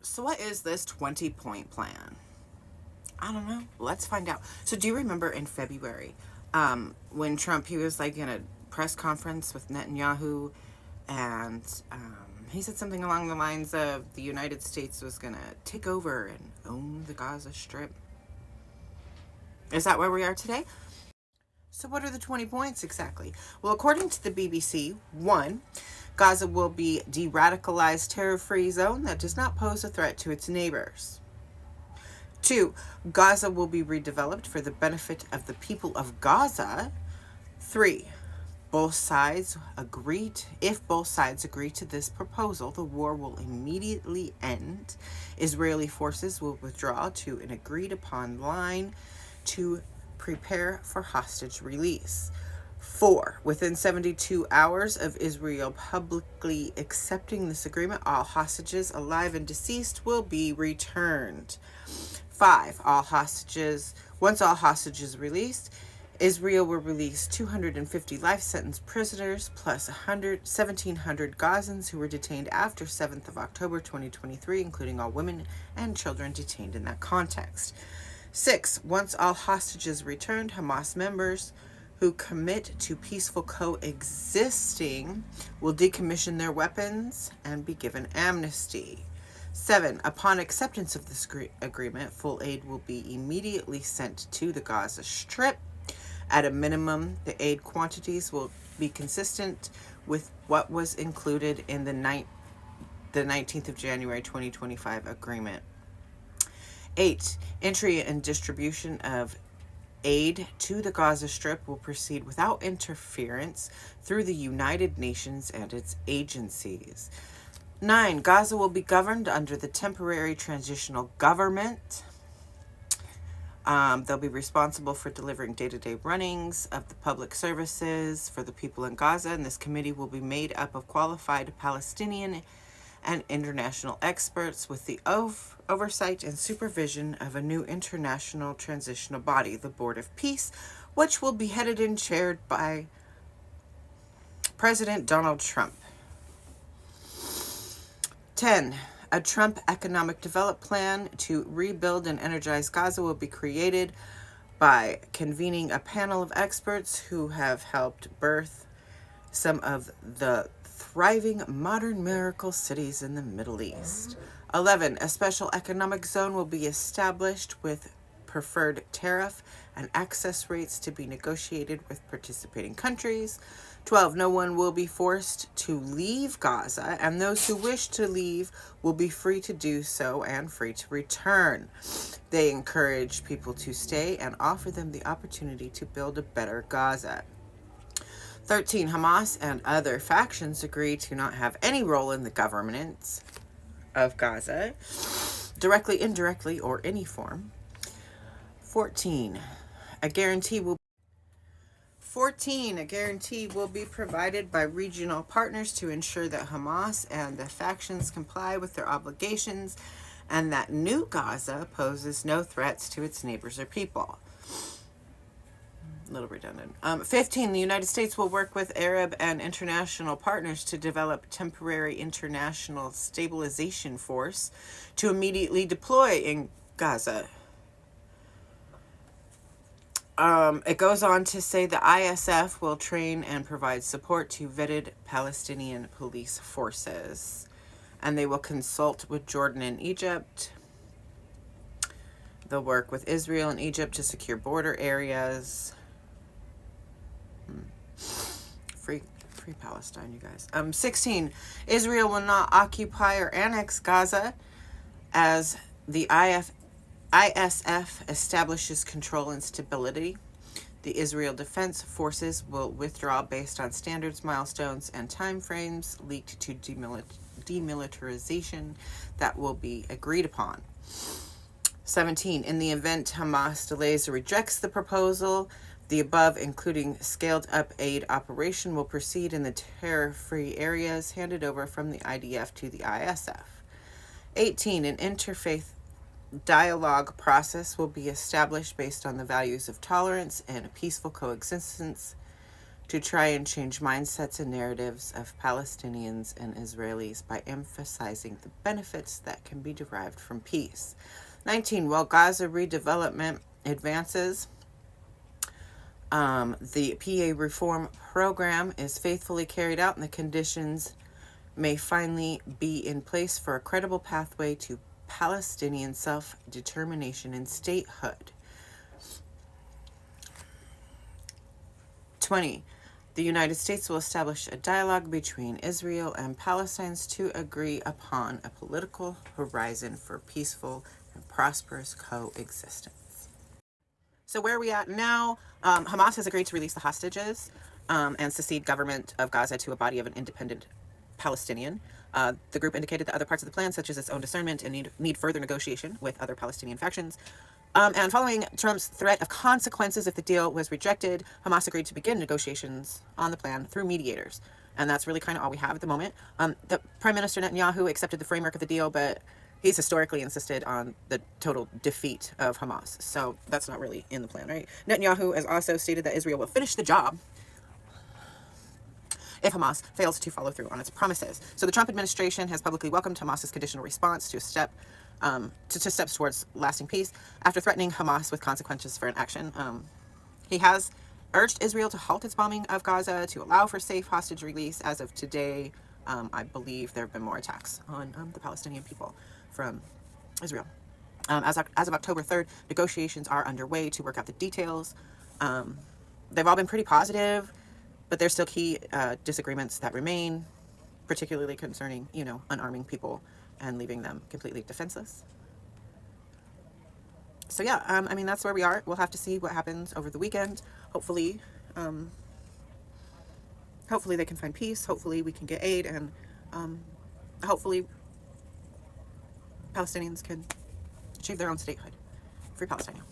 So what is this 20-point plan? I don't know. Let's find out. So do you remember in February, when Trump, he was like in a press conference with Netanyahu, and he said something along the lines of the United States was going to take over and own the Gaza Strip? Is that where we are today? So what are the 20 points exactly? Well, according to the BBC, 1, Gaza will be de-radicalized terror-free zone that does not pose a threat to its neighbors. 2, Gaza will be redeveloped for the benefit of the people of Gaza. 3, if both sides agree to this proposal, the war will immediately end. Israeli forces will withdraw to an agreed upon line to prepare for hostage release. 4, within 72 hours of Israel publicly accepting this agreement, all hostages, alive and deceased, will be returned. 5, once all hostages released, Israel will release 250 life sentence prisoners plus 1,700 Gazans who were detained after 7th of October 2023, including all women and children detained in that context. 6, once all hostages returned, Hamas members who commit to peaceful coexisting will decommission their weapons and be given amnesty. 7, upon acceptance of this agreement, full aid will be immediately sent to the Gaza Strip. At a minimum, the aid quantities will be consistent with what was included in the 19th of January 2025 agreement. 8, entry and distribution of aid to the Gaza Strip will proceed without interference through the United Nations and its agencies. 9, Gaza will be governed under the temporary transitional government. They'll be responsible for delivering day-to-day runnings of the public services for the people in Gaza, and this committee will be made up of qualified Palestinian and international experts with the oversight and supervision of a new international transitional body, the Board of Peace, which will be headed and chaired by President Donald Trump. 10, a Trump economic development plan to rebuild and energize Gaza will be created by convening a panel of experts who have helped birth some of the thriving modern miracle cities in the Middle East. 11, a special economic zone will be established with preferred tariff and access rates to be negotiated with participating countries. 12, no one will be forced to leave Gaza, and those who wish to leave will be free to do so and free to return. They encourage people to stay and offer them the opportunity to build a better Gaza. 13, Hamas and other factions agree to not have any role in the governance of Gaza, directly, indirectly, or any form. 14, a guarantee will be provided by regional partners to ensure that Hamas and the factions comply with their obligations and that new Gaza poses no threats to its neighbors or people. A little redundant. 15, the United States will work with Arab and international partners to develop temporary international stabilization force to immediately deploy in Gaza. It goes on to say the ISF will train and provide support to vetted Palestinian police forces, and they will consult with Jordan and Egypt. They'll work with Israel and Egypt to secure border areas. Free Palestine, you guys. 16, Israel will not occupy or annex Gaza as the ISF establishes control and stability. The Israel Defense Forces will withdraw based on standards, milestones, and timeframes linked to demilitarization that will be agreed upon. 17, in the event Hamas delays or rejects the proposal, the above, including scaled-up aid operation, will proceed in the terror-free areas handed over from the IDF to the ISF. 18, an interfaith dialogue process will be established based on the values of tolerance and peaceful coexistence to try and change mindsets and narratives of Palestinians and Israelis by emphasizing the benefits that can be derived from peace. 19. While Gaza redevelopment advances, the PA reform program is faithfully carried out and the conditions may finally be in place for a credible pathway to Palestinian self-determination and statehood. 20. The United States will establish a dialogue between Israel and Palestine to agree upon a political horizon for peaceful and prosperous coexistence. So where are we at now? Hamas has agreed to release the hostages and secede government of Gaza to a body of an independent Palestinian. The group indicated that other parts of the plan, such as its own discernment and need further negotiation with other Palestinian factions. And following Trump's threat of consequences if the deal was rejected, Hamas agreed to begin negotiations on the plan through mediators. And that's really kind of all we have at the moment. The Prime Minister Netanyahu accepted the framework of the deal, but he's historically insisted on the total defeat of Hamas. So that's not really in the plan, right? Netanyahu has also stated that Israel will finish the job if Hamas fails to follow through on its promises. So the Trump administration has publicly welcomed Hamas's conditional response to steps towards lasting peace after threatening Hamas with consequences for inaction. He has urged Israel to halt its bombing of Gaza, to allow for safe hostage release. As of today, I believe there have been more attacks on the Palestinian people from Israel. As of October 3rd, negotiations are underway to work out the details. They've all been pretty positive, but there's still key disagreements that remain, particularly concerning, unarming people and leaving them completely defenseless. So yeah, that's where we are. We'll have to see what happens over the weekend. Hopefully they can find peace. Hopefully we can get aid, and hopefully Palestinians can achieve their own statehood. Free Palestine.